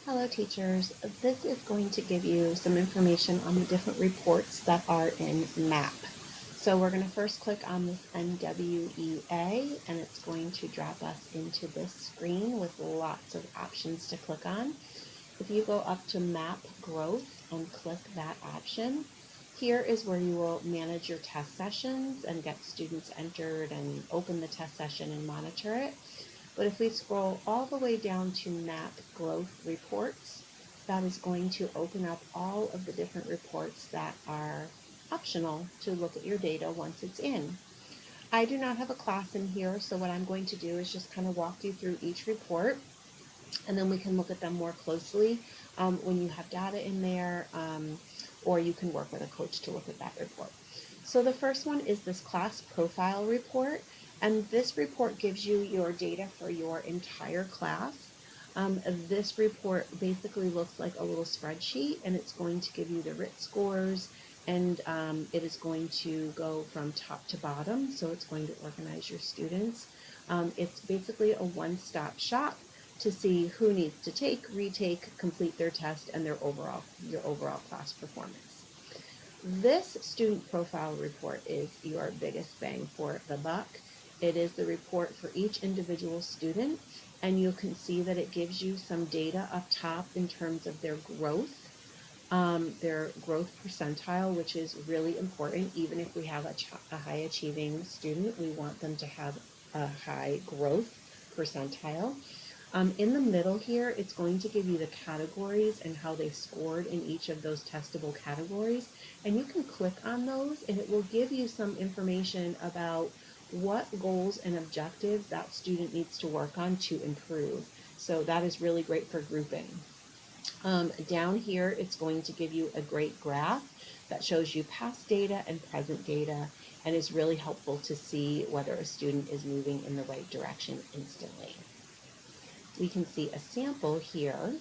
Hello teachers, this is going to give you some information on the different reports that are in MAP. So we're going to first click on this NWEA and it's going to drop us into this screen with lots of options to click on. If you go up to MAP Growth and click that option, here is where you will manage your test sessions and get students entered and open the test session and monitor it. But if we scroll all the way down to MAP Growth Reports, that is going to open up all of the different reports that are optional to look at your data once it's in. I do not have a class in here, so what I'm going to do is just kind of walk you through each report, and then we can look at them more closely when you have data in there, or you can work with a coach to look at that report. So the first one is this class profile report, and this report gives you your data for your entire class. This report basically looks like a little spreadsheet, and it's going to give you the RIT scores, and it is going to go from top to bottom, so it's going to organize your students. It's basically a one-stop shop to see who needs to take, retake, complete their test, and your overall class performance. This student profile report is your biggest bang for the buck. It is the report for each individual student, and you can see that it gives you some data up top in terms of their growth percentile, which is really important. Even if we have a high achieving student, we want them to have a high growth percentile. In the middle here, it's going to give you the categories and how they scored in each of those testable categories. And you can click on those and it will give you some information about what goals and objectives that student needs to work on to improve. So that is really great for grouping. Down here, it's going to give you a great graph that shows you past data and present data and is really helpful to see whether a student is moving in the right direction instantly. We can see a sample here.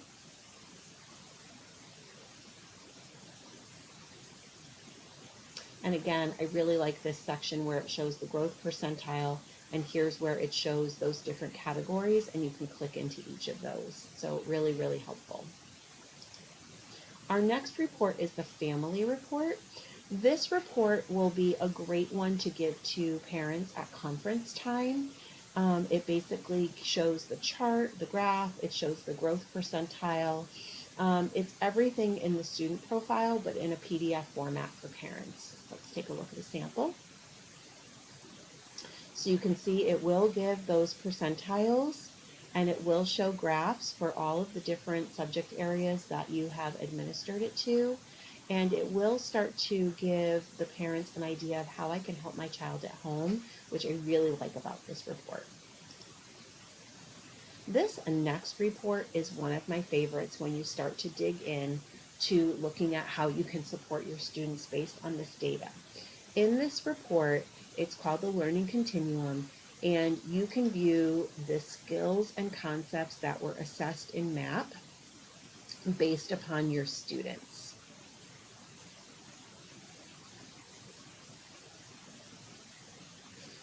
And again, I really like this section where it shows the growth percentile, and here's where it shows those different categories, and you can click into each of those. So really, really helpful. Our next report is the family report. This report will be a great one to give to parents at conference time. It basically shows the chart, the graph, it shows the growth percentile. It's everything in the student profile, but in a PDF format for parents. Let's take a look at a sample. So you can see it will give those percentiles, and it will show graphs for all of the different subject areas that you have administered it to. And it will start to give the parents an idea of how I can help my child at home, which I really like about this report. This next report is one of my favorites when you start to dig in to looking at how you can support your students based on this data. In this report, it's called the Learning Continuum, and you can view the skills and concepts that were assessed in MAP based upon your students.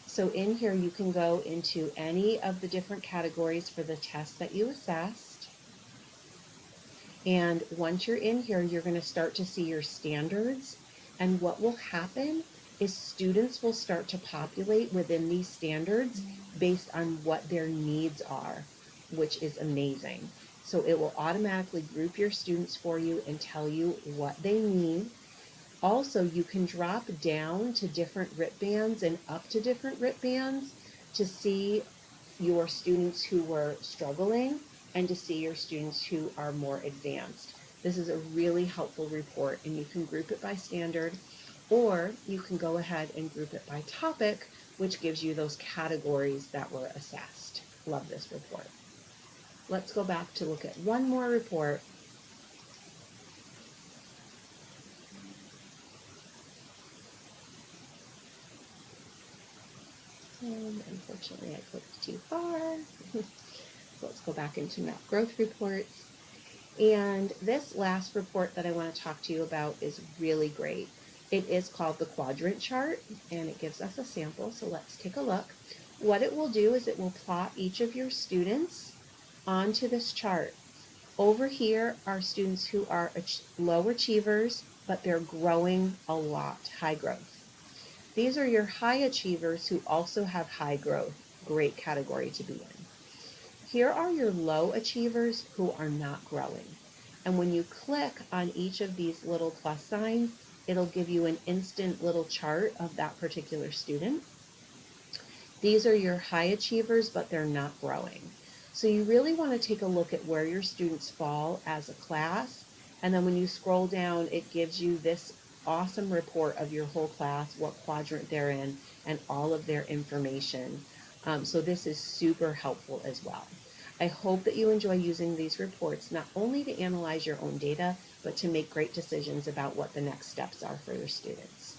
So in here, you can go into any of the different categories for the tests that you assessed. And once you're in here, you're going to start to see your standards. And what will happen is students will start to populate within these standards based on what their needs are, which is amazing. So it will automatically group your students for you and tell you what they need. Also, you can drop down to different RIT bands and up to different RIT bands to see your students who were struggling and to see your students who are more advanced. This is a really helpful report, and you can group it by standard, or you can go ahead and group it by topic, which gives you those categories that were assessed. Love this report. Let's go back to look at one more report. And unfortunately, I clicked too far. So let's go back into MAP growth reports. And this last report that I want to talk to you about is really great. It is called the quadrant chart, and it gives us a sample. So let's take a look. What it will do is it will plot each of your students onto this chart. Over here are students who are low achievers, but they're growing a lot, high growth. These are your high achievers who also have high growth, great category to be in. Here are your low achievers who are not growing. And when you click on each of these little plus signs, it'll give you an instant little chart of that particular student. These are your high achievers, but they're not growing. So you really want to take a look at where your students fall as a class. And then when you scroll down, it gives you this awesome report of your whole class, what quadrant they're in, and all of their information. So this is super helpful as well. I hope that you enjoy using these reports, not only to analyze your own data, but to make great decisions about what the next steps are for your students.